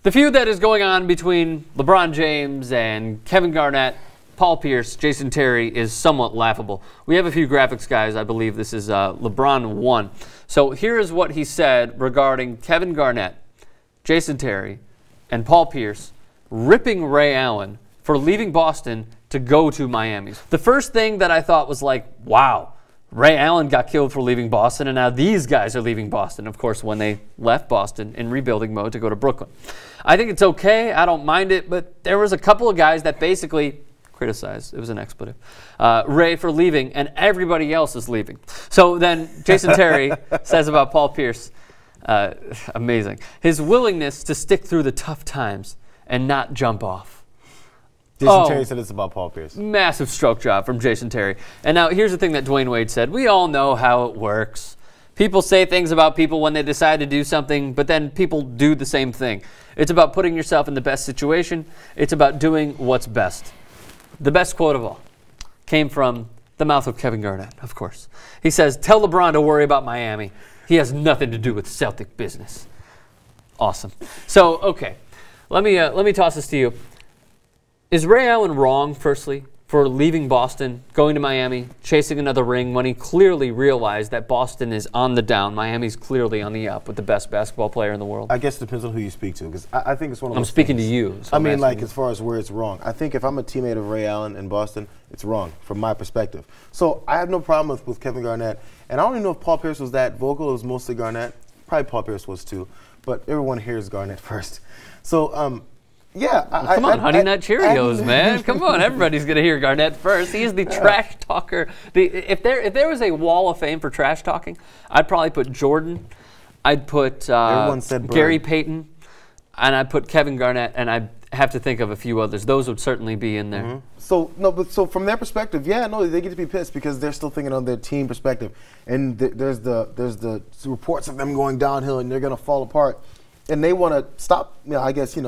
The feud that is going on between LeBron James and Kevin Garnett, Paul Pierce, Jason Terry is somewhat laughable. We have a few graphics, guys. I believe this is LeBron 1. So here is what he said regarding Kevin Garnett, Jason Terry, and Paul Pierce ripping Ray Allen for leaving Boston to go to Miami. The first thing that I thought was like, wow, Ray Allen got killed for leaving Boston, and now these guys are leaving Boston, of course, when they left Boston in rebuilding mode to go to Brooklyn. I think it's okay. I don't mind it, but there was a couple of guys that basically criticized, it was an expletive, Ray for leaving, and everybody else is leaving. So then Jason Terry says about Paul Pierce, amazing, his willingness to stick through the tough times and not jump off. Jason Terry said it's about Paul Pierce. Massive stroke job from Jason Terry. And now here's the thing that Dwayne Wade said. We all know how it works. People say things about people when they decide to do something, but then people do the same thing. It's about putting yourself in the best situation. It's about doing what's best. The best quote of all came from the mouth of Kevin Garnett, of course. He says, "Tell LeBron to worry about Miami. He has nothing to do with Celtic business." Awesome. So, okay, let me toss this to you. Is Ray Allen wrong, firstly, for leaving Boston, going to Miami, chasing another ring when he clearly realized that Boston is on the down? Miami's clearly on the up with the best basketball player in the world. I guess it depends on who you speak to, because I think it's one of those I'm speaking things. to you. So I mean, like, as far as where it's wrong. I think if I'm a teammate of Ray Allen in Boston, it's wrong from my perspective. So I have no problem with Kevin Garnett. And I don't even know if Paul Pierce was that vocal. It was mostly Garnett. Probably Paul Pierce was too. But everyone hears Garnett first. So, yeah. Well, come on, Honey Nut Cheerios, man. Come on, everybody's going to hear Garnett first. He is the trash talker. If there was a wall of fame for trash talking, I'd probably put Jordan. I'd put Gary Payton. And I'd put Kevin Garnett. And I'd have to think of a few others. Those would certainly be in there. Mm-hmm. So from their perspective, yeah, no, they get to be pissed because they're still thinking on their team perspective. And there's the reports of them going downhill and they're going to fall apart. And they want to stop, I guess,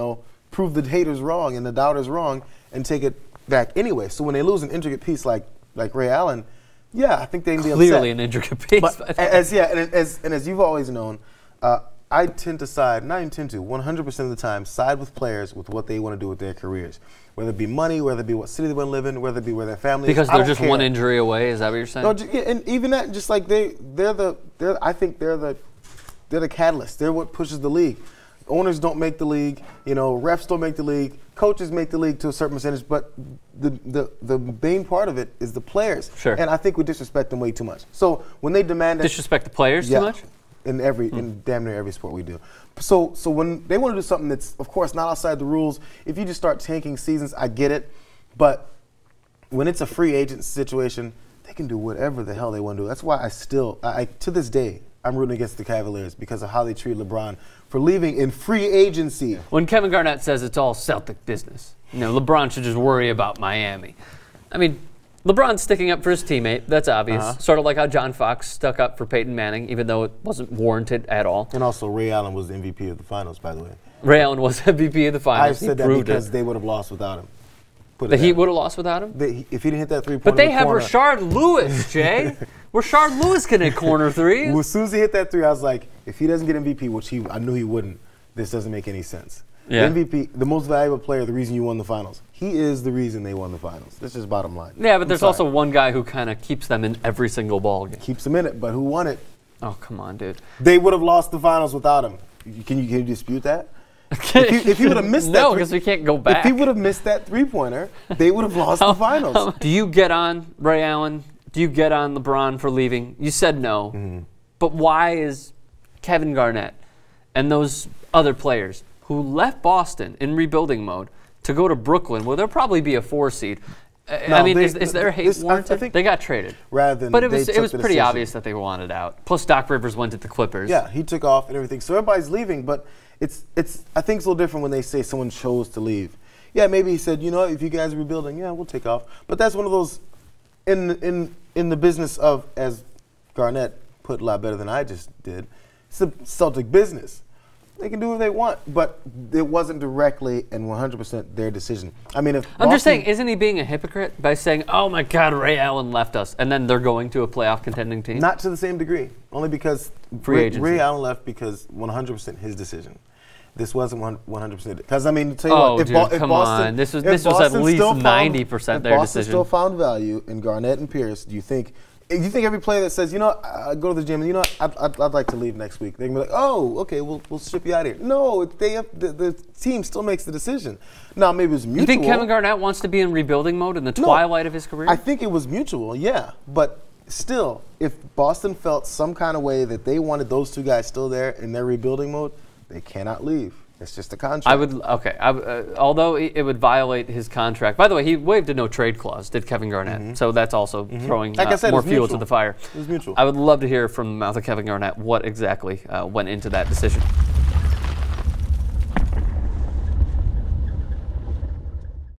prove the haters wrong and the doubters wrong and take it back anyway. So when they lose an intricate piece like Ray Allen, yeah, I think they can be upset. Clearly an intricate piece. But as you've always known, I tend to side, not even tend to, 100% of the time, side with players with what they want to do with their careers. Whether it be money, whether it be what city they want to live in, whether it be where their family is. Because they're just one injury away, is that what you're saying? No, yeah, and even that, just like I think they're the catalyst. They're what pushes the league. Owners don't make the league, refs don't make the league, coaches make the league to a certain percentage, but the main part of it is the players. Sure. And I think we disrespect them way too much. So when they demand disrespect the players too much? In damn near every sport we do. So when they want to do something that's, of course, not outside the rules, if you just start tanking seasons, I get it. But when it's a free agent situation, they can do whatever the hell they want to do. That's why to this day, I'm rooting against the Cavaliers because of how they treat LeBron for leaving in free agency. When Kevin Garnett says it's all Celtic business, LeBron should just worry about Miami. I mean, LeBron's sticking up for his teammate. That's obvious. Sort of like how John Fox stuck up for Peyton Manning, even though it wasn't warranted at all. And also, Ray Allen was the MVP of the finals, by the way. Ray Allen was MVP of the finals. I said that because they would have lost without him. The Heat would have lost without him? If he didn't hit that three-pointer But they have Rashard Lewis, Jay. Rashard Lewis can hit corner threes. Well, as soon as he hit that three, I was like, if he doesn't get MVP, which I knew he wouldn't, this doesn't make any sense. Yeah. The MVP, the most valuable player, the reason you won the finals. He is the reason they won the finals. That's just bottom line. Yeah, but there's also one guy who kind of keeps them in every single ball game. Keeps them in it, but who won it? Oh, come on, dude. They would have lost the finals without him. Can you dispute that? If he would have missed that, no, because we can't go back. If he would have missed that three-pointer, they would have lost the finals. Do you get on Ray Allen? Do you get on LeBron for leaving? You said no. Mm-hmm. But why is Kevin Garnett and those other players who left Boston in rebuilding mode to go to Brooklyn, where there'll probably be a 4 seed? No, I mean, is there hate warranted? I think they got traded. But it was pretty obvious that they wanted out. Plus, Doc Rivers went to the Clippers. Yeah, he took off and everything. So everybody's leaving, but I think it's a little different when they say someone chose to leave. Yeah, maybe he said, if you guys are rebuilding, yeah, we'll take off. But that's one of those in the business of, as Garnett put a lot better than I just did, it's a Celtic business. They can do what they want, but it wasn't directly and 100% their decision. I mean, I'm just saying, isn't he being a hypocrite by saying, "Oh my God, Ray Allen left us," and then they're going to a playoff contending team? Not to the same degree, only because Ray Allen left because 100% his decision. this wasn't 100%. Because I mean, to tell you Oh, what, dude, come on. This was at least 90% their Boston decision. still found value in Garnett and Pierce, do you think every player that says, you know, I go to the gym, and you know, I'd like to leave next week, they can be like, oh, okay, we'll ship you out of here. No, the team still makes the decision. Now, maybe it was mutual. You think Kevin Garnett wants to be in rebuilding mode in the twilight of his career? I think it was mutual, yeah. But still, if Boston felt some kind of way that they wanted those two guys still there in their rebuilding mode, they cannot leave. It's just a contract. Although it would violate his contract. By the way, he waived a no-trade clause, did Kevin Garnett. So that's also throwing like I said, more fuel to the fire. It was mutual. I would love to hear from the mouth of Kevin Garnett what exactly went into that decision.